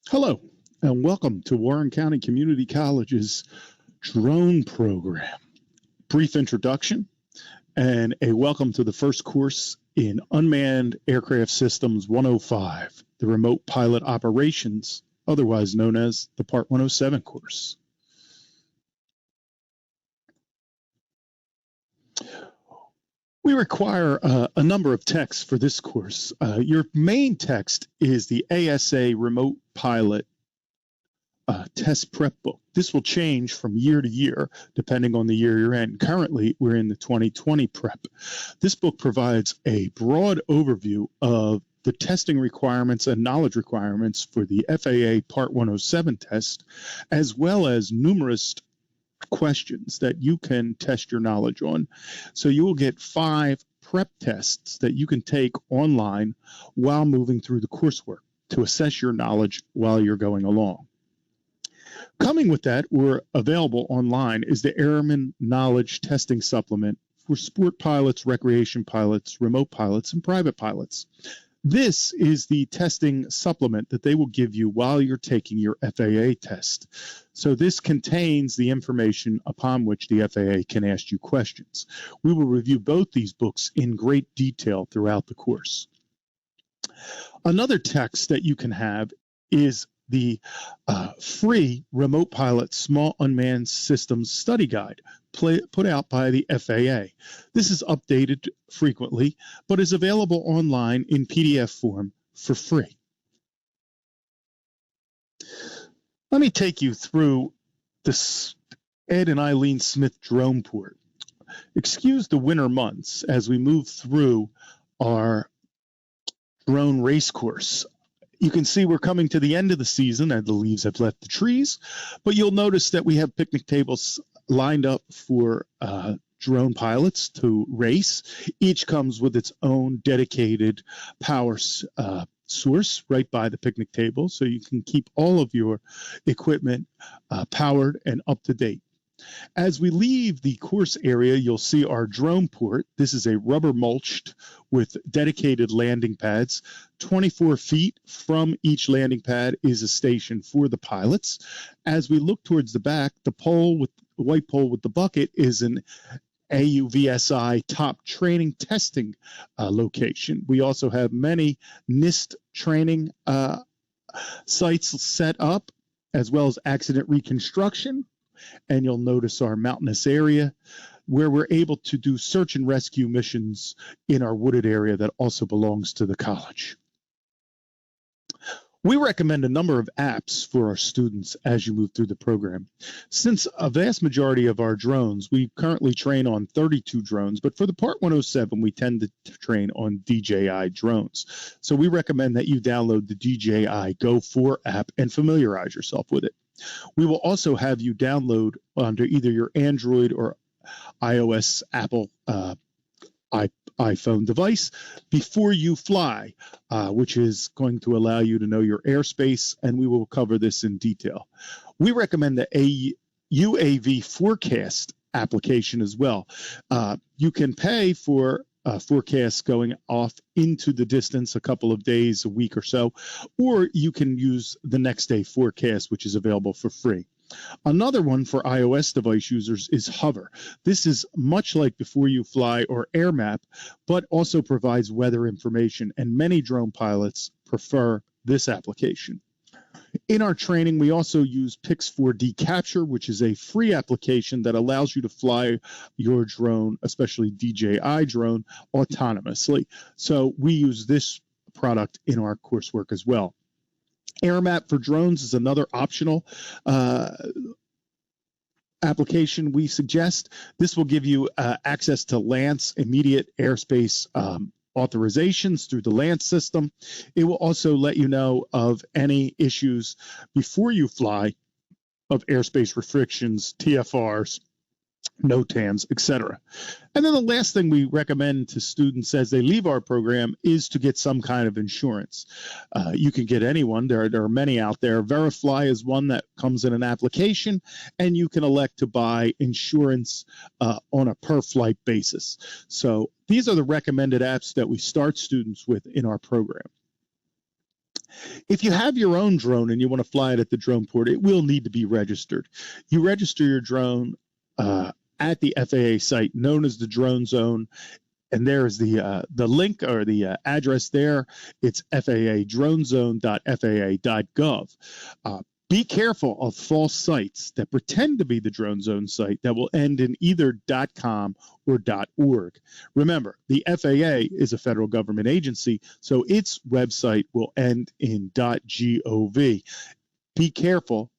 Hello, and welcome to Warren County Community College's drone program. Brief introduction and a welcome to the first course in Unmanned Aircraft Systems 105, the Remote Pilot Operations, otherwise known as the Part 107 course. We require a number of texts for this course. Your main text is the ASA Remote Pilot test prep book. This will change from year to year, depending on the year you're in. Currently, we're in the 2020 prep. This book provides a broad overview of the testing requirements and knowledge requirements for the FAA Part 107 test, as well as numerous questions that you can test your knowledge on. So you will get 5 prep tests that you can take online while moving through the coursework to assess your knowledge while you're going along. Coming with that, or available online, is the Airman Knowledge Testing Supplement for sport pilots, recreation pilots, remote pilots, and private pilots. This is the testing supplement that they will give you while you're taking your FAA test. So this contains the information upon which the FAA can ask you questions. We will review both these books in great detail throughout the course. Another text that you can have is the free Remote Pilot Small Unmanned Systems Study Guide put out by the FAA. This is updated frequently, but is available online in PDF form for free. Let me take you through this Ed and Eileen Smith drone port. Excuse the winter months as we move through our drone race course. You can see we're coming to the end of the season and the leaves have left the trees, but you'll notice that we have picnic tables lined up for drone pilots to race. Each comes with its own dedicated power source right by the picnic table, so you can keep all of your equipment powered and up to date. As we leave the course area, you'll see our drone port. This is a rubber mulched with dedicated landing pads. 24 feet from each landing pad is a station for the pilots. As we look towards the back, the white pole with the bucket is an AUVSI top training testing location. We also have many NIST training sites set up, as well as accident reconstruction. And you'll notice our mountainous area where we're able to do search and rescue missions in our wooded area that also belongs to the college. We recommend a number of apps for our students as you move through the program. Since a vast majority of our drones, we currently train on 32 drones, but for the Part 107, we tend to train on DJI drones. So we recommend that you download the DJI Go 4 app and familiarize yourself with it. We will also have you download onto either your Android or iOS Apple iPhone device before you fly, which is going to allow you to know your airspace, and we will cover this in detail. We recommend the UAV forecast application as well. You can pay for forecasts going off into the distance a couple of days, a week or so, or you can use the next day forecast, which is available for free. Another one for iOS device users is Hover. This is much like Before You Fly or AirMap, but also provides weather information, and many drone pilots prefer this application. In our training, we also use Pix4D Capture, which is a free application that allows you to fly your drone, especially DJI drone, autonomously. So we use this product in our coursework as well. AirMap for drones is another optional application we suggest. This will give you access to Lance immediate airspace authorizations through the Lance system. It will also let you know of any issues before you fly of airspace restrictions, TFRs, NOTAMs, etc. And then the last thing we recommend to students as they leave our program is to get some kind of insurance. You can get anyone. There are many out there. Verifly is one that comes in an application, and you can elect to buy insurance on a per-flight basis. So these are the recommended apps that we start students with in our program. If you have your own drone and you want to fly it at the drone port, it will need to be registered. You register your drone at the FAA site known as the Drone Zone, and there is the link or the address there. It's faadronezone.faa.gov. Be careful of false sites that pretend to be the Drone Zone site that will end in either .com or .org. Remember, the FAA is a federal government agency, so its website will end in .gov. Be careful.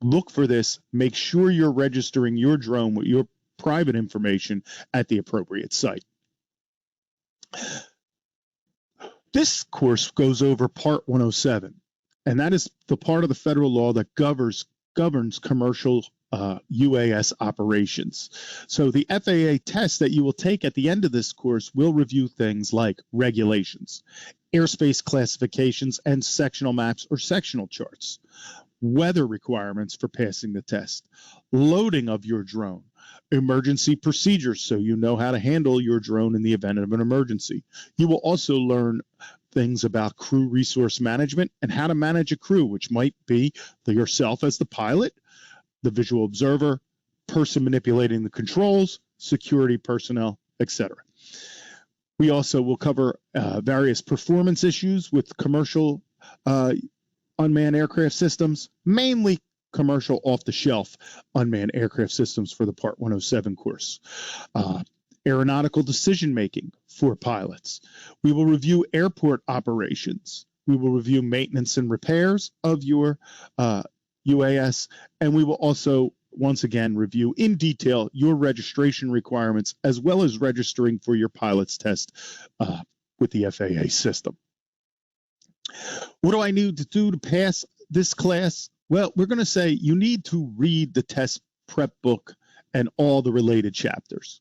Look for this. Make sure you're registering your drone with your private information at the appropriate site. This course goes over Part 107. And that is the part of the federal law that governs commercial UAS operations. So the FAA test that you will take at the end of this course will review things like regulations, airspace classifications, and sectional maps or sectional charts, weather requirements for passing the test, loading of your drone, emergency procedures so you know how to handle your drone in the event of an emergency. You will also learn things about crew resource management and how to manage a crew, which might be yourself as the pilot, the visual observer, person manipulating the controls, security personnel, etc. We also will cover various performance issues with commercial unmanned aircraft systems, mainly commercial off-the-shelf unmanned aircraft systems for the Part 107 course. Aeronautical decision-making for pilots. We will review airport operations. We will review maintenance and repairs of your UAS, and we will also, once again, review in detail your registration requirements as well as registering for your pilot's test with the FAA system. What do I need to do to pass this class? Well, we're going to say you need to read the test prep book and all the related chapters.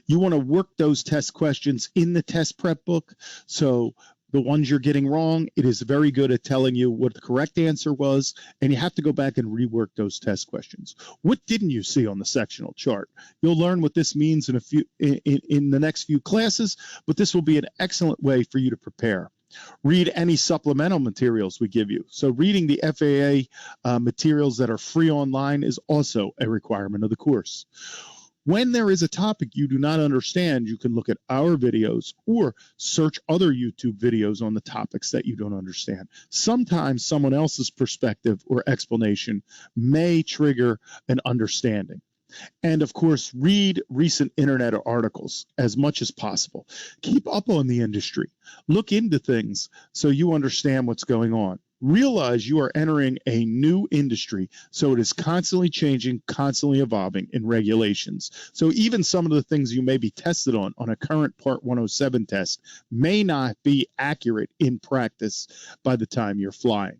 You want to work those test questions in the test prep book. So the ones you're getting wrong, it is very good at telling you what the correct answer was, and you have to go back and rework those test questions. What didn't you see on the sectional chart? You'll learn what this means in the next few classes, but this will be an excellent way for you to prepare. Read any supplemental materials we give you. So reading the FAA materials that are free online is also a requirement of the course. When there is a topic you do not understand, you can look at our videos or search other YouTube videos on the topics that you don't understand. Sometimes someone else's perspective or explanation may trigger an understanding. And of course, read recent internet articles as much as possible. Keep up on the industry. Look into things so you understand what's going on. Realize you are entering a new industry, so it is constantly changing, constantly evolving in regulations. So even some of the things you may be tested on a current Part 107 test may not be accurate in practice by the time you're flying.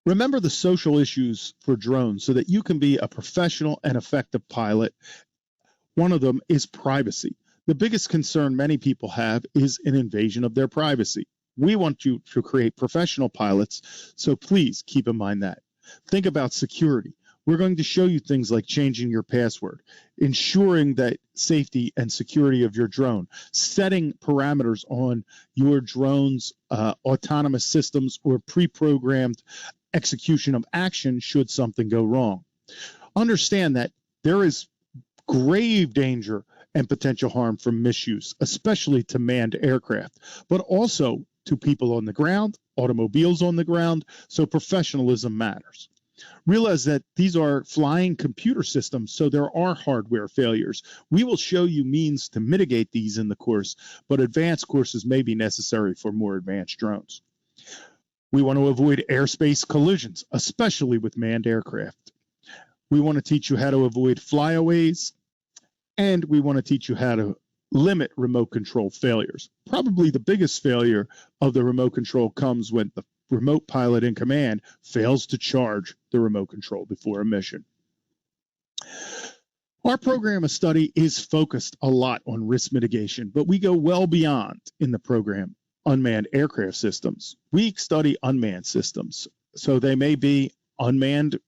Remember the social issues for drones so that you can be a professional and effective pilot. One of them is privacy. The biggest concern many people have is an invasion of their privacy. We want you to create professional pilots, so please keep in mind that. Think about security. We're going to show you things like changing your password, ensuring that safety and security of your drone, setting parameters on your drone's autonomous systems or pre-programmed execution of action should something go wrong. Understand that there is grave danger and potential harm from misuse, especially to manned aircraft, but also to people on the ground, automobiles on the ground, so professionalism matters. Realize that these are flying computer systems, so there are hardware failures. We will show you means to mitigate these in the course, but advanced courses may be necessary for more advanced drones. We want to avoid airspace collisions, especially with manned aircraft. We want to teach you how to avoid flyaways, and we want to teach you how to limit remote control failures. Probably the biggest failure of the remote control comes when the remote pilot in command fails to charge the remote control before a mission. Our program of study is focused a lot on risk mitigation, but we go well beyond in the program unmanned aircraft systems. We study unmanned systems, so they may be unmanned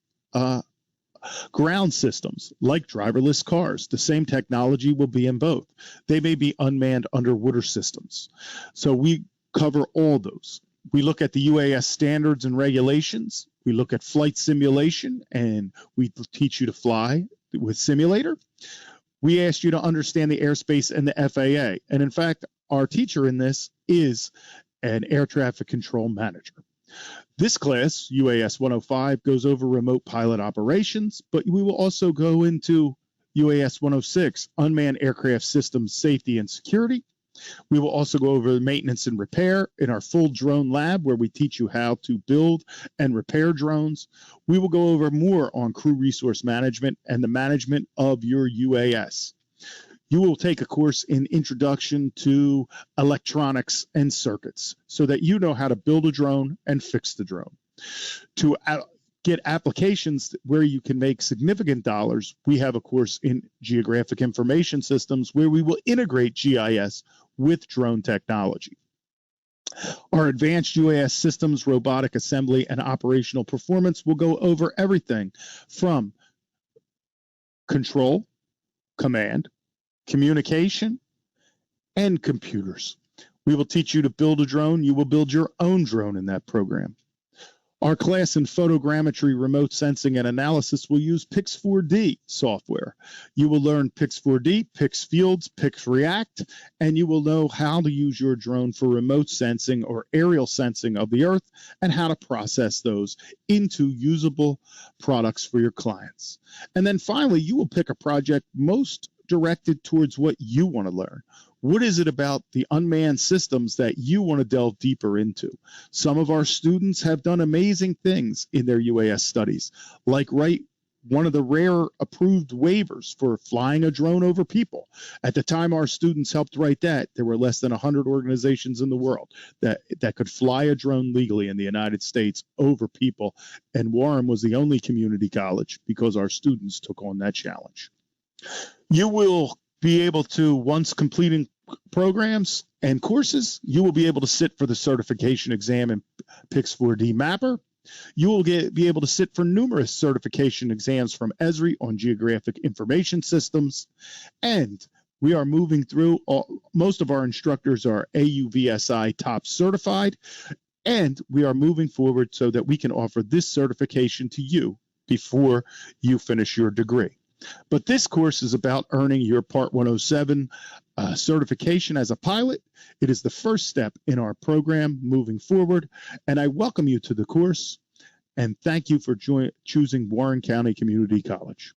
ground systems like driverless cars. The same technology will be in both. They may be unmanned underwater systems. So we cover all those. We look at the UAS standards and regulations. We look at flight simulation, and we teach you to fly with simulator. We asked you to understand the airspace and the FAA. And in fact, our teacher in this is an air traffic control manager. This class, UAS 105, goes over remote pilot operations, but we will also go into UAS 106, unmanned aircraft systems safety and security. We will also go over maintenance and repair in our full drone lab, where we teach you how to build and repair drones. We will go over more on crew resource management and the management of your UAS. You will take a course in Introduction to Electronics and Circuits so that you know how to build a drone and fix the drone. To get applications where you can make significant dollars, we have a course in Geographic Information Systems where we will integrate GIS with drone technology. Our Advanced UAS Systems, Robotic Assembly, and Operational Performance will go over everything from control, command, communication, and computers. We will teach you to build a drone. You will build your own drone in that program. Our class in photogrammetry, remote sensing, and analysis will use Pix4D software. You will learn Pix4D, Pix Fields, React, and you will know how to use your drone for remote sensing or aerial sensing of the Earth and how to process those into usable products for your clients. And then finally, you will pick a project most directed towards what you want to learn. What is it about the unmanned systems that you want to delve deeper into? Some of our students have done amazing things in their UAS studies, like write one of the rare approved waivers for flying a drone over people. At the time our students helped write that, there were less than 100 organizations in the world that could fly a drone legally in the United States over people, and Warren was the only community college because our students took on that challenge. You will be able to, once completing programs and courses, you will be able to sit for the certification exam in Pix4D Mapper. You will be able to sit for numerous certification exams from Esri on Geographic Information Systems. And we are moving through, most of our instructors are AUVSI top certified, and we are moving forward so that we can offer this certification to you before you finish your degree. But this course is about earning your Part 107 certification as a pilot. It is the first step in our program moving forward, and I welcome you to the course, and thank you for choosing Warren County Community College.